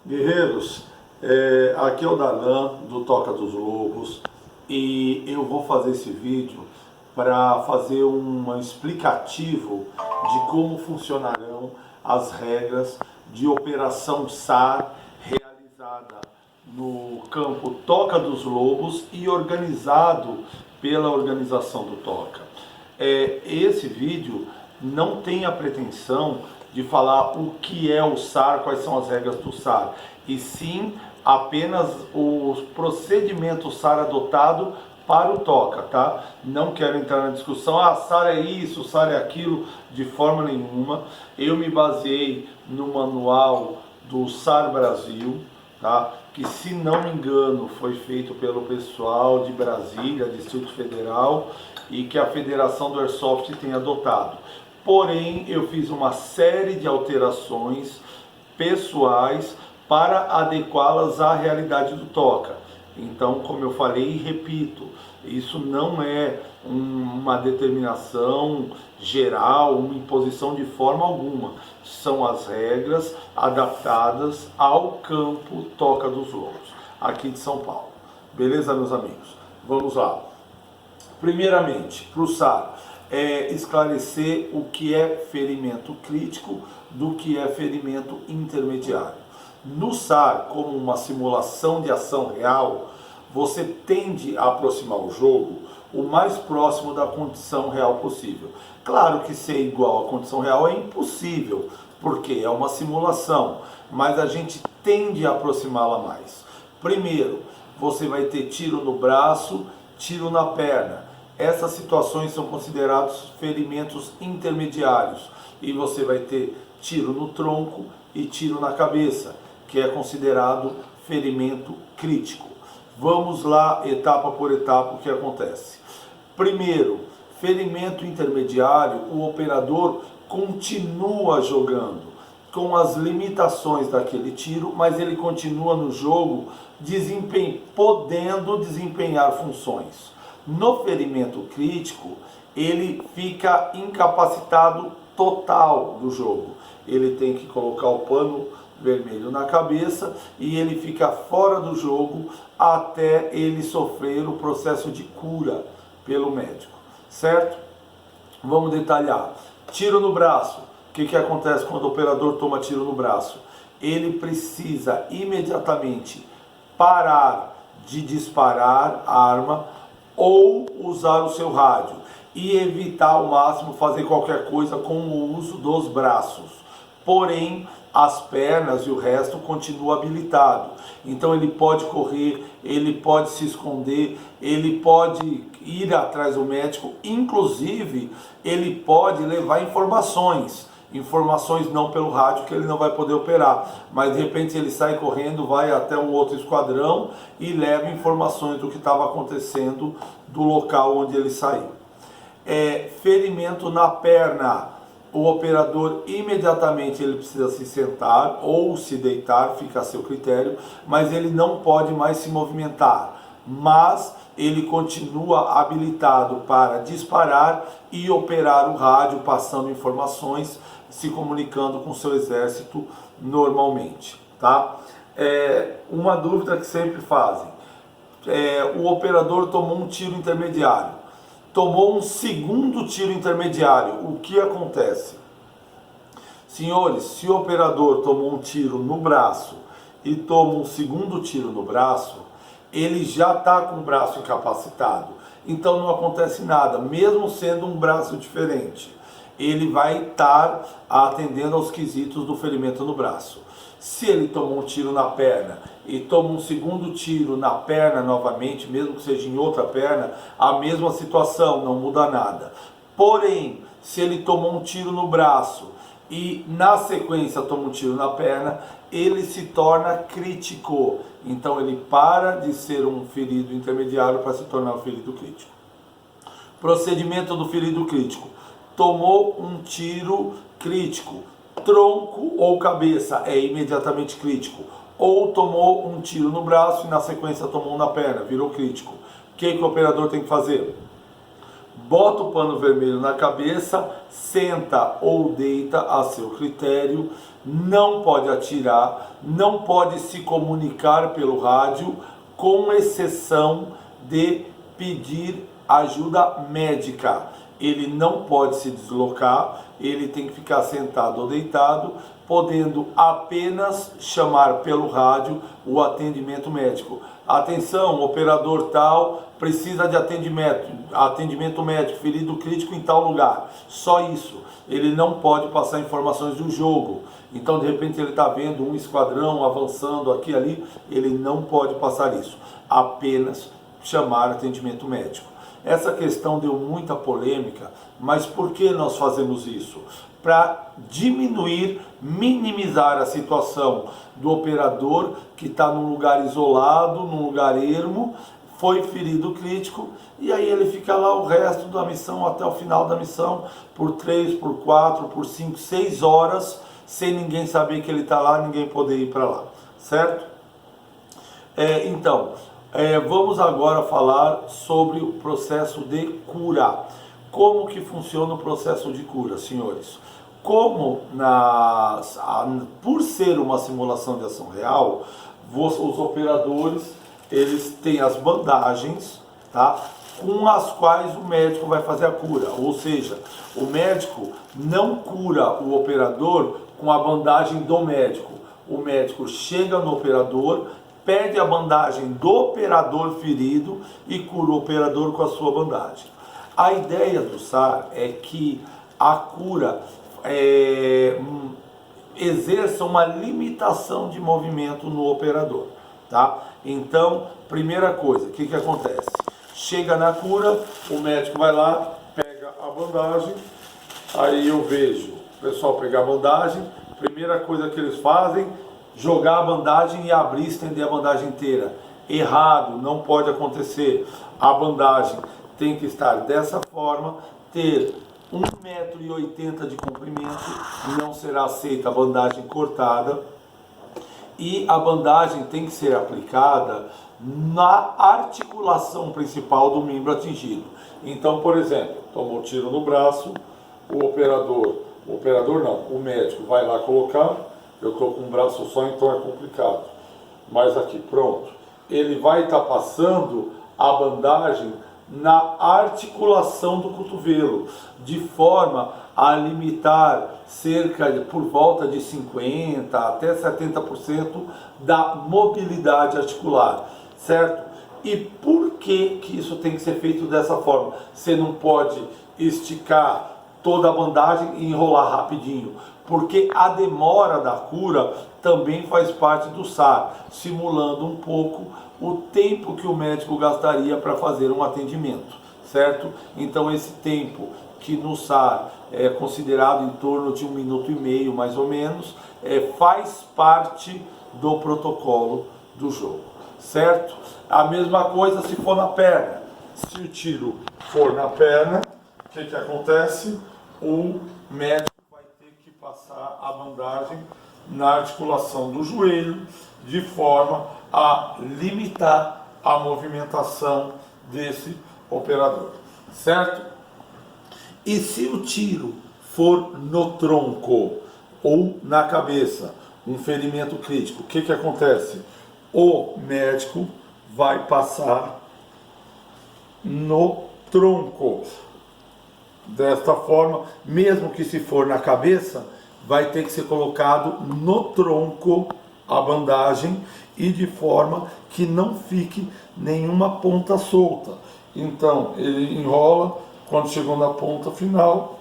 Guerreiros, aqui é o Darlan do Toca dos Lobos e eu vou fazer esse vídeo para fazer um explicativo de como funcionarão as regras de operação SAR realizada no campo Toca dos Lobos e organizado pela organização do Toca. Esse vídeo não tem a pretensão de falar o que é o SAR, quais são as regras do SAR, e sim apenas o procedimento SAR adotado para o Toca, tá? Não quero entrar na discussão, SAR é isso, SAR é aquilo, de forma nenhuma. Eu me baseei no manual do SAR Brasil, tá? Que, se não me engano, foi feito pelo pessoal de Brasília, Distrito Federal, e que a Federação do Airsoft tem adotado. Porém, eu fiz uma série de alterações pessoais para adequá-las à realidade do Toca. Então, como eu falei e repito, isso não é uma determinação geral, uma imposição de forma alguma. São as regras adaptadas ao campo Toca dos Lobos, aqui de São Paulo. Beleza, meus amigos? Vamos lá. Primeiramente, para o SAR, esclarecer o que é ferimento crítico do que é ferimento intermediário. No SAR, como uma simulação de ação real, você tende a aproximar o jogo o mais próximo da condição real possível. Claro que ser igual à condição real é impossível, porque é uma simulação, mas a gente tende a aproximá-la mais. Primeiro, você vai ter tiro no braço, tiro na perna. Essas situações são considerados ferimentos intermediários e você vai ter tiro no tronco e tiro na cabeça, que é considerado ferimento crítico. Vamos lá, etapa por etapa, o que acontece. Primeiro, ferimento intermediário, o operador continua jogando com as limitações daquele tiro, mas ele continua no jogo podendo desempenhar funções. No ferimento crítico, ele fica incapacitado total do jogo. Ele tem que colocar o pano vermelho na cabeça e ele fica fora do jogo até ele sofrer o processo de cura pelo médico, certo? Vamos detalhar. Tiro no braço. O que acontece quando o operador toma tiro no braço? Ele precisa imediatamente parar de disparar a arma ou usar o seu rádio e evitar ao máximo fazer qualquer coisa com o uso dos braços. Porém, as pernas e o resto continua habilitado. Então ele pode correr, ele pode se esconder, ele pode ir atrás do médico, inclusive ele pode levar informações não pelo rádio, que ele não vai poder operar, mas de repente ele sai correndo, vai até um outro esquadrão e leva informações do que estava acontecendo do local onde ele saiu. Ferimento na perna, o operador imediatamente ele precisa se sentar ou se deitar, fica a seu critério, mas ele não pode mais se movimentar, mas ele continua habilitado para disparar e operar o rádio, passando informações, se comunicando com o seu exército normalmente, tá? Uma dúvida que sempre fazem, o operador tomou um tiro intermediário, tomou um segundo tiro intermediário, o que acontece? Senhores, se o operador tomou um tiro no braço e toma um segundo tiro no braço, ele já está com o braço incapacitado, então não acontece nada, mesmo sendo um braço diferente. Ele vai estar atendendo aos quesitos do ferimento no braço. Se ele tomou um tiro na perna e toma um segundo tiro na perna novamente, mesmo que seja em outra perna, a mesma situação, não muda nada. Porém, se ele tomou um tiro no braço e na sequência toma um tiro na perna, ele se torna crítico. Então ele para de ser um ferido intermediário para se tornar um ferido crítico. Procedimento do ferido crítico. Tomou um tiro crítico, tronco ou cabeça, é imediatamente crítico. Ou tomou um tiro no braço e na sequência tomou um na perna, virou crítico. O que o operador tem que fazer? bota o pano vermelho na cabeça, senta ou deita a seu critério, não pode atirar, não pode se comunicar pelo rádio, com exceção de pedir ajuda médica. Ele não pode se deslocar, ele tem que ficar sentado ou deitado, podendo apenas chamar pelo rádio o atendimento médico. Atenção, operador tal precisa de atendimento médico, ferido crítico em tal lugar. Só isso. Ele não pode passar informações do jogo. Então, de repente, ele está vendo um esquadrão avançando aqui e ali, ele não pode passar isso. Apenas chamar atendimento médico. Essa questão deu muita polêmica, mas por que nós fazemos isso? Para diminuir, minimizar a situação do operador que está num lugar isolado, num lugar ermo, foi ferido crítico, e aí ele fica lá o resto da missão, até o final da missão, por 3, por 4, por 5, 6 horas, sem ninguém saber que ele está lá, ninguém poder ir para lá, certo? Vamos agora falar sobre o processo de cura. Como que funciona o processo de cura, senhores? Por ser uma simulação de ação real, os operadores, eles têm as bandagens, tá? Com as quais o médico vai fazer a cura. Ou seja, o médico não cura o operador com a bandagem do médico. O médico chega no operador, pede a bandagem do operador ferido e cura o operador com a sua bandagem. A ideia do SAR é que a cura exerça uma limitação de movimento no operador, tá? Então, primeira coisa, o que acontece? Chega na cura, o médico vai lá, pega a bandagem, aí eu vejo o pessoal pegar a bandagem, primeira coisa que eles fazem, jogar a bandagem e abrir, estender a bandagem inteira. Errado, não pode acontecer. A bandagem tem que estar dessa forma, ter 1,80 m de comprimento, não será aceita a bandagem cortada, e a bandagem tem que ser aplicada na articulação principal do membro atingido. Então, por exemplo, tomou tiro no braço, o médico vai lá colocar, eu estou com um braço só, então é complicado, mas aqui, pronto, ele vai estar passando a bandagem na articulação do cotovelo, de forma a limitar por volta de 50% até 70% da mobilidade articular, certo? E por que isso tem que ser feito dessa forma? Você não pode esticar toda a bandagem e enrolar rapidinho, porque a demora da cura também faz parte do SAR, simulando um pouco o tempo que o médico gastaria para fazer um atendimento, certo? Então esse tempo que no SAR é considerado em torno de 1,5 minutos mais ou menos, faz parte do protocolo do jogo, certo? A mesma coisa se for na perna. Se o tiro for na perna, o que acontece? O médico vai ter que passar a bandagem na articulação do joelho, de forma a limitar a movimentação desse operador, certo? E se o tiro for no tronco ou na cabeça, um ferimento crítico, o que acontece? O médico vai passar no tronco. Desta forma, mesmo que se for na cabeça, vai ter que ser colocado no tronco a bandagem e de forma que não fique nenhuma ponta solta. Então, ele enrola, quando chegou na ponta final,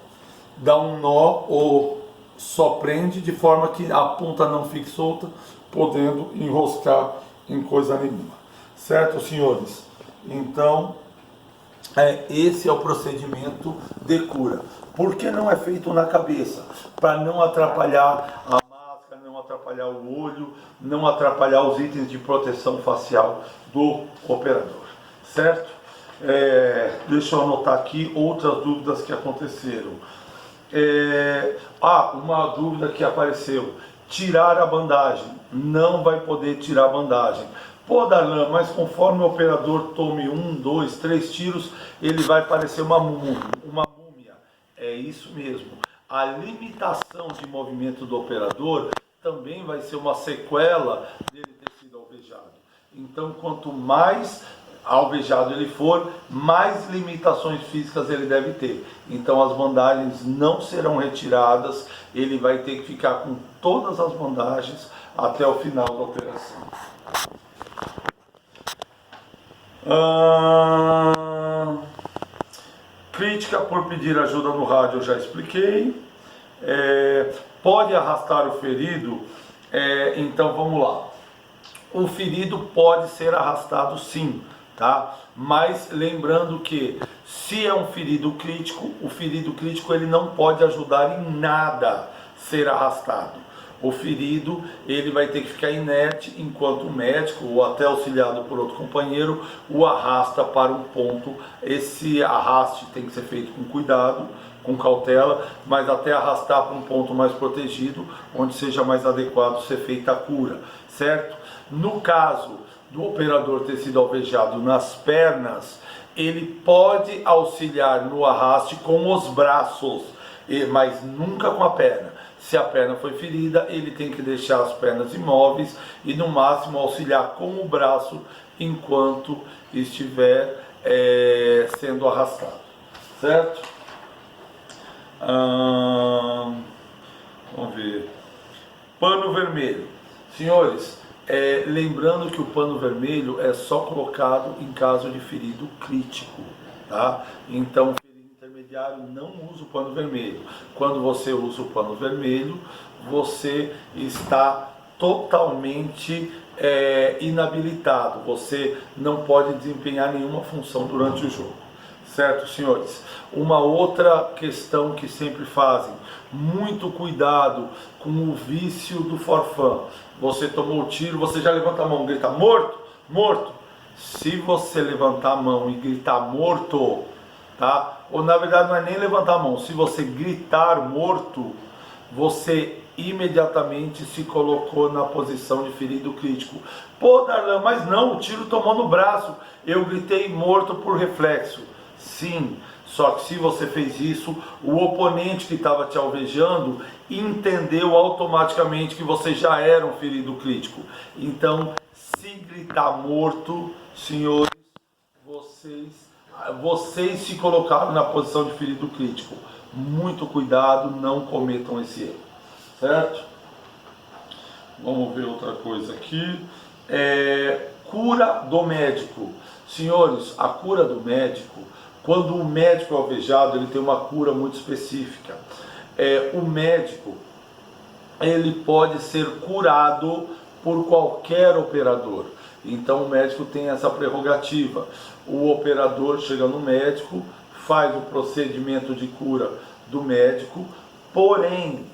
dá um nó ou só prende de forma que a ponta não fique solta, podendo enroscar em coisa nenhuma. Certo, senhores? Então, esse é o procedimento de cura. Por que não é feito na cabeça? Para não atrapalhar a máscara, não atrapalhar o olho, não atrapalhar os itens de proteção facial do operador. Certo? Deixa eu anotar aqui outras dúvidas que aconteceram. Uma dúvida que apareceu. Tirar a bandagem. Não vai poder tirar a bandagem. Pô, Darlan, mas conforme o operador tome 1, 2, 3 tiros, ele vai parecer uma múmia. É isso mesmo. A limitação de movimento do operador também vai ser uma sequela dele ter sido alvejado. Então, quanto mais alvejado ele for, mais limitações físicas ele deve ter. Então, as bandagens não serão retiradas, ele vai ter que ficar com todas as bandagens até o final da operação. Crítica por pedir ajuda no rádio, eu já expliquei. Pode arrastar o ferido? Então vamos lá. O ferido pode ser arrastado sim, tá? Mas lembrando que se é um ferido crítico, o ferido crítico ele não pode ajudar em nada ser arrastado. O ferido ele vai ter que ficar inerte enquanto o médico ou até auxiliado por outro companheiro o arrasta para um ponto. Esse arraste tem que ser feito com cuidado, com cautela, mas até arrastar para um ponto mais protegido, onde seja mais adequado ser feita a cura, certo? No caso do operador ter sido alvejado nas pernas, ele pode auxiliar no arraste com os braços, mas nunca com a perna. Se a perna foi ferida, ele tem que deixar as pernas imóveis e no máximo auxiliar com o braço enquanto estiver sendo arrastado, certo? Vamos ver. Pano vermelho. Senhores, lembrando que o pano vermelho é só colocado em caso de ferido crítico, tá? Então, intermediário não usa o pano vermelho. Quando você usa o pano vermelho, você está totalmente inabilitado. Você não pode desempenhar nenhuma função durante o jogo. Certo, senhores? Uma outra questão que sempre fazem, muito cuidado com o vício do forfã. Você tomou o tiro, você já levanta a mão e grita morto, morto. Se você levantar a mão e gritar morto, tá? Ou na verdade não é nem levantar a mão, se você gritar morto, você imediatamente se colocou na posição de ferido crítico. Pô, Darlan, mas não, o tiro tomou no braço, eu gritei morto por reflexo. Sim, só que se você fez isso, o oponente que estava te alvejando entendeu automaticamente que você já era um ferido crítico. Então, se gritar morto, senhores, vocês se colocaram na posição de ferido crítico. Muito cuidado, não cometam esse erro, certo? Vamos ver outra coisa aqui. Cura do médico. Senhores, a cura do médico, quando o médico é alvejado, ele tem uma cura muito específica. O médico, ele pode ser curado por qualquer operador. Então o médico tem essa prerrogativa. O operador chega no médico, faz o procedimento de cura do médico, porém,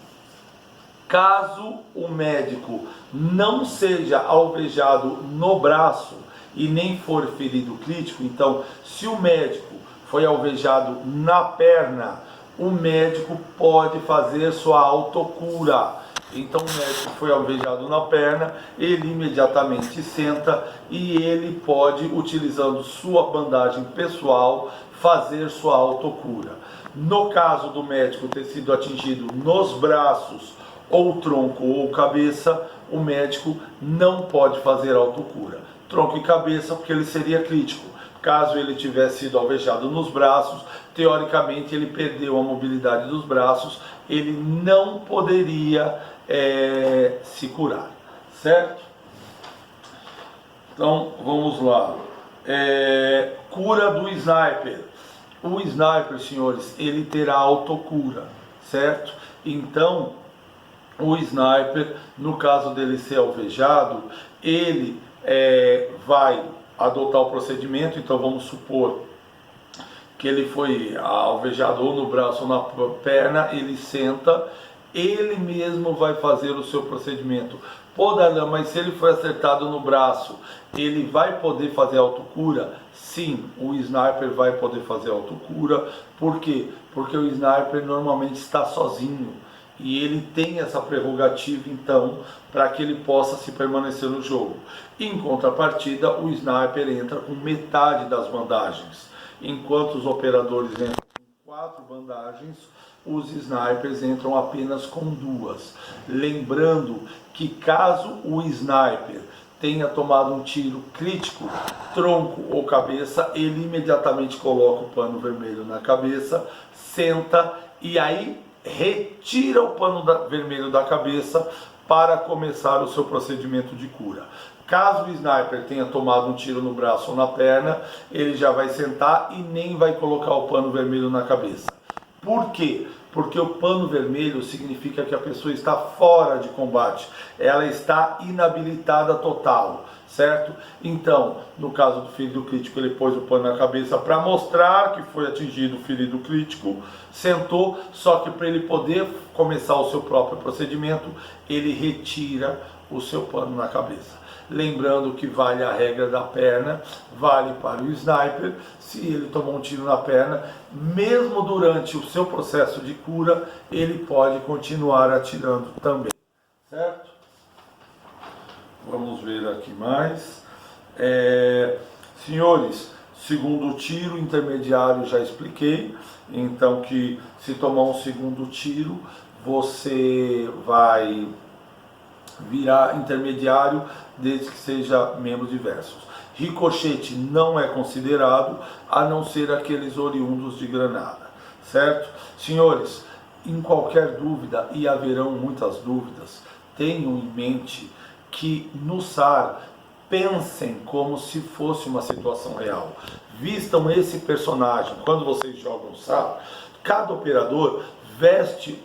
caso o médico não seja alvejado no braço e nem for ferido crítico, então se o médico foi alvejado na perna, o médico pode fazer sua autocura. Então o médico foi alvejado na perna, ele imediatamente senta e ele pode, utilizando sua bandagem pessoal, fazer sua autocura. No caso do médico ter sido atingido nos braços, ou tronco ou cabeça, o médico não pode fazer autocura. Tronco e cabeça porque ele seria crítico. Caso ele tivesse sido alvejado nos braços, teoricamente ele perdeu a mobilidade dos braços, ele não poderia se curar, certo? Então vamos lá. Cura do sniper. O sniper, senhores, ele terá autocura, certo? Então o sniper, no caso dele ser alvejado, ele vai adotar o procedimento. Então vamos supor que ele foi alvejado ou no braço ou na perna, ele senta, ele mesmo vai fazer o seu procedimento. Pô, Darlan, mas se ele foi acertado no braço, ele vai poder fazer autocura? Sim, o sniper vai poder fazer autocura. Por quê? Porque o sniper normalmente está sozinho. e ele tem essa prerrogativa então para que ele possa se permanecer no jogo. Em contrapartida, o sniper entra com metade das bandagens, enquanto os operadores entram com 4 bandagens, os snipers entram apenas com 2. Lembrando que caso o sniper tenha tomado um tiro crítico, tronco ou cabeça, ele imediatamente coloca o pano vermelho na cabeça, senta e aí retira o pano vermelho da cabeça para começar o seu procedimento de cura. Caso o sniper tenha tomado um tiro no braço ou na perna, ele já vai sentar e nem vai colocar o pano vermelho na cabeça. Por quê? Porque o pano vermelho significa que a pessoa está fora de combate, ela está inabilitada total, certo? Então, no caso do ferido crítico, ele pôs o pano na cabeça para mostrar que foi atingido o ferido crítico, sentou, só que para ele poder começar o seu próprio procedimento, ele retira o seu pano na cabeça. Lembrando que vale a regra da perna, vale para o sniper. Se ele tomou um tiro na perna, mesmo durante o seu processo de cura, ele pode continuar atirando também, certo? Vamos ver aqui mais. Senhores, segundo tiro intermediário já expliquei, então que se tomar um segundo tiro, você vai virar intermediário desde que seja membros diversos. Ricochete não é considerado, a não ser aqueles oriundos de granada, certo? Senhores, em qualquer dúvida, e haverão muitas dúvidas, tenham em mente que no SAR pensem como se fosse uma situação real. Vistam esse personagem. Quando vocês jogam SAR, cada operador veste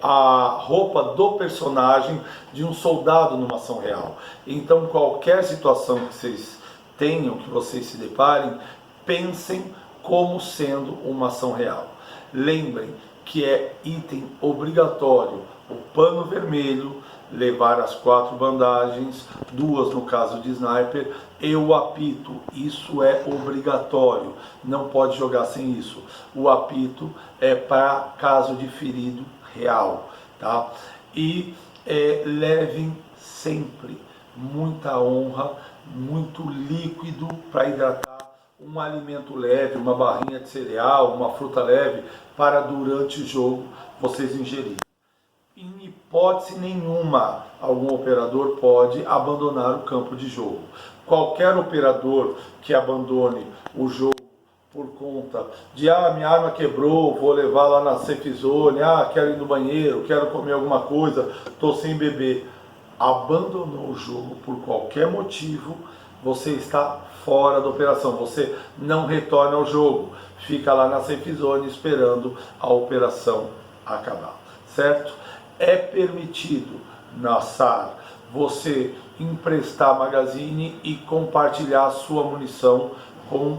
a roupa do personagem de um soldado numa ação real. Então, qualquer situação que vocês tenham, que vocês se deparem, pensem como sendo uma ação real. Lembrem que é item obrigatório o pano vermelho, levar as 4 bandagens, 2 no caso de sniper, e o apito. Isso é obrigatório, não pode jogar sem isso. O apito é para caso de ferido real, tá? E levem sempre muita honra, muito líquido para hidratar, um alimento leve, uma barrinha de cereal, uma fruta leve, para durante o jogo vocês ingerirem. Em hipótese nenhuma, algum operador pode abandonar o campo de jogo. Qualquer operador que abandone o jogo por conta de minha arma quebrou, vou levar lá na safe zone, quero ir no banheiro, quero comer alguma coisa, estou sem beber, abandonou o jogo por qualquer motivo, você está fora da operação, você não retorna ao jogo, fica lá na safe zone esperando a operação acabar, certo? É permitido na SAR você emprestar magazine e compartilhar sua munição com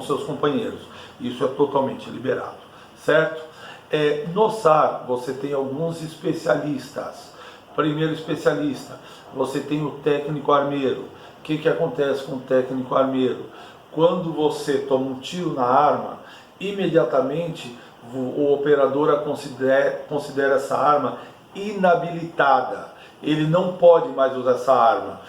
seus companheiros. Isso é totalmente liberado, certo? No SAR você tem alguns especialistas. Primeiro especialista, você tem o técnico armeiro. O que acontece com o técnico armeiro? Quando você toma um tiro na arma, imediatamente o operador considera essa arma inabilitada. Ele não pode mais usar essa arma.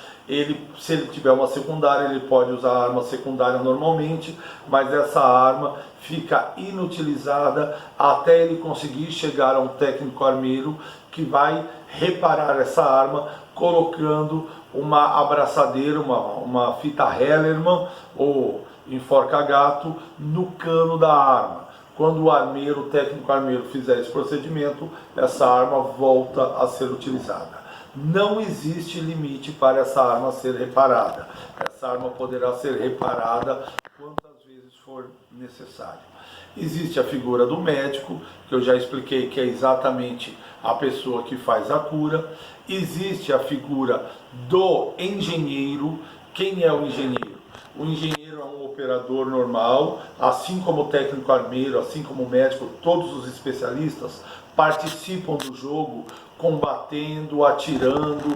Se ele tiver uma secundária, ele pode usar a arma secundária normalmente, mas essa arma fica inutilizada até ele conseguir chegar a um técnico armeiro que vai reparar essa arma colocando uma abraçadeira, uma fita Hellermann ou enforca-gato no cano da arma. Quando o técnico armeiro fizer esse procedimento, essa arma volta a ser utilizada. Não existe limite para essa arma ser reparada. Essa arma poderá ser reparada quantas vezes for necessário. Existe a figura do médico, que eu já expliquei que é exatamente a pessoa que faz a cura. Existe a figura do engenheiro. Quem é o engenheiro? O engenheiro é um operador normal, assim como o técnico armeiro, assim como o médico, todos os especialistas participam do jogo, combatendo, atirando,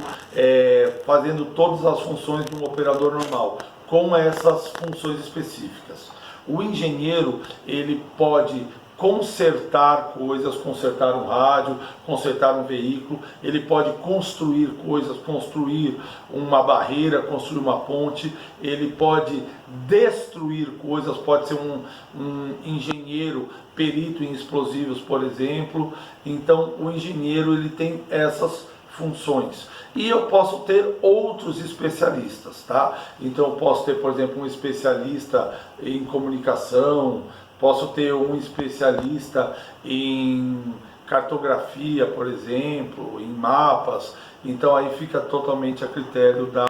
fazendo todas as funções de um operador normal, com essas funções específicas. O engenheiro, ele pode consertar coisas, consertar um rádio, consertar um veículo, ele pode construir coisas, construir uma barreira, construir uma ponte, ele pode destruir coisas, pode ser um engenheiro perito em explosivos, por exemplo. Então o engenheiro, ele tem essas funções. E eu posso ter outros especialistas, tá? Então eu posso ter, por exemplo, um especialista em comunicação, posso ter um especialista em cartografia, por exemplo, em mapas. Então aí fica totalmente a critério da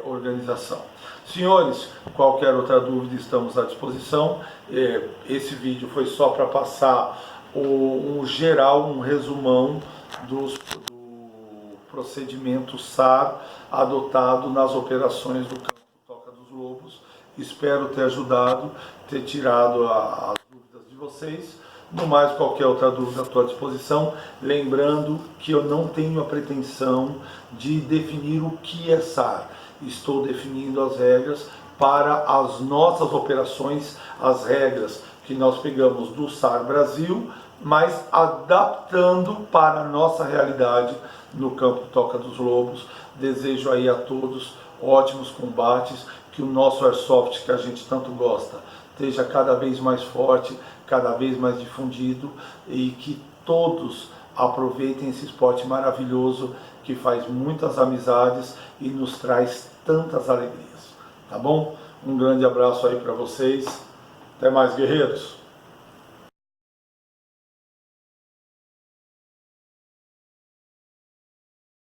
organização. Senhores, qualquer outra dúvida estamos à disposição. Esse vídeo foi só para passar um geral, um resumão do procedimento SAR adotado nas operações do campo Toca dos Lobos. Espero ter ajudado, ter tirado as dúvidas de vocês. No mais, qualquer outra dúvida estou à disposição. Lembrando que eu não tenho a pretensão de definir o que é SAR. Estou definindo as regras para as nossas operações, as regras que nós pegamos do SAR Brasil, mas adaptando para a nossa realidade no campo Toca dos Lobos. Desejo aí a todos ótimos combates, que o nosso Airsoft, que a gente tanto gosta, esteja cada vez mais forte, cada vez mais difundido, e que todos aproveitem esse esporte maravilhoso que faz muitas amizades e nos traz tantas alegrias, tá bom? Um grande abraço aí para vocês, até mais, guerreiros!